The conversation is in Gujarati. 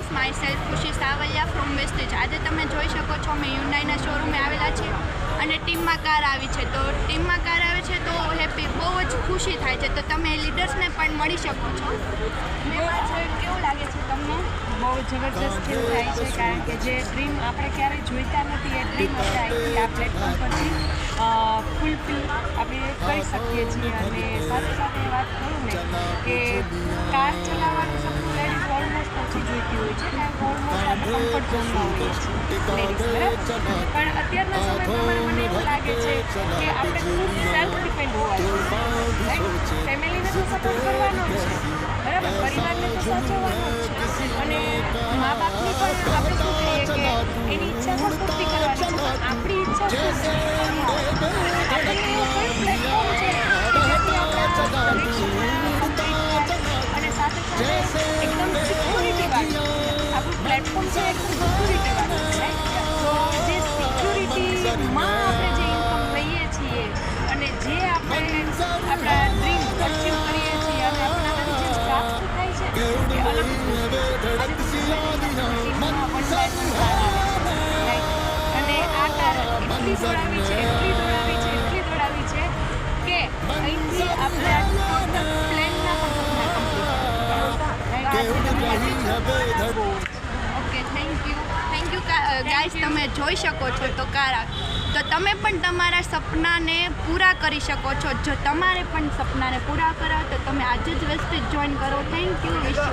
ફ્રેન્ડ્સ, માય સેલ્ફ ખુશી સાવલિયા ફ્રોમ વેસ્ટેજ. આજે તમે જોઈ શકો છો અમે યુન્ડાઈના શોરૂમે આવેલા છે અને ટીમમાં કાર આવી છે. તો ટીમમાં કાર આવે છે તો હેપી, બહુ જ ખુશી થાય છે. તો તમે લીડર્સને પણ મળી શકો છો. કેવું લાગે છે તમને? બહુ જબરજસ્ત ફીલ થાય છે, કારણ કે જે ડ્રીમ આપણે ક્યારેય જોઈતા નથી એ ડ્રીમ આપણે અહીંથી આ પ્લેટફોર્મ પરથી ફૂલફિલ આપણે કરી શકીએ છીએ. અને સાથે સાથે વાત કરું ને કે કાર ચલાવવાનું સપનું લેડીઝ ઓલમોસ્ટ ઓછી જોઈતી હોય છે, કારણ કે ઓલમોસ્ટ આપણે કમ્ફર્ટ ઝોનમાં હોઈએ છીએ લેડીઝ, બરાબર. પણ અત્યારના સમય પ્રમાણે મને એવું લાગે છે કે આપણે ખૂબ સેલ્ફ ડિપેન્ડ હોવા જોઈએ, રાઈટ. ફેમિલીને તો સપોર્ટ કરવાનો જ છે, બરાબર, પરિવારને તો સાચવવાનો જ છે, અને મા બાપની પણ આપણે શું કહીએ કે એની ઈચ્છા પણ પૂર્તિ કરવાની છે. પણ આપણી ઈચ્છા શું છે? આપણને એવું કયું પ્લેટફોર્મ છે કે જેથી આપણા પરીક્ષા કમ્પ્લીટ થાય અને સાથે સાથે એકદમ સિક્યોરિટીવાળું આપણું પ્લેટફોર્મ છે, એકદમ સિક્યોરિટીવાળું છે, રાઈટ. તો જે સિક્યોરિટીમાં આપણે જે ઇન્કમ લઈએ છીએ અને જે આપણે આપણા ડ્રીમ અચીવ કરીએ છીએ અને આપણામાંથી જે પ્રાપ્ત થાય છે એ અલગ વસ્તુ છે. આજે તો ટીમમાં 1 બાય 1 કાર આવે છે, રાઈટ. અને આ કાર એટલી દોડાવી છે કે અહીંથી આપણે આ ટોટલ પ્લેનના પણ સપના complete. Okay, thank you guys. તમે જોઈ શકો છો તો કાર તો તમે પણ તમારા સપનાને પૂરા કરી શકો છો. જો તમારે પણ સપનાને પૂરા કરવા તો તમે આજે જ વેસ્ટેજ જોઈન કરો. Thank you. Wish you